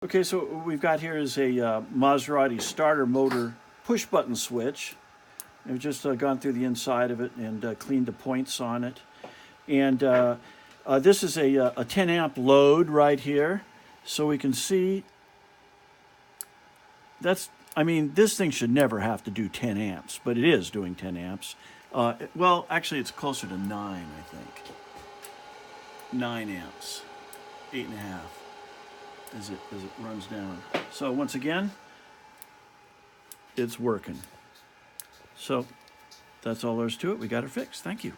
Okay, so what we've got here is a Maserati Starter motor push button switch. I've just gone through the inside of it and cleaned the points on it. And this is a 10 amp load right here. So we can see I mean, this thing should never have to do 10 amps, but it is doing 10 amps. Well, actually it's closer to 9, I think. 9 amps, 8.5. As it runs down. So once again, it's working. So that's all there is to it. We got it fixed. Thank you.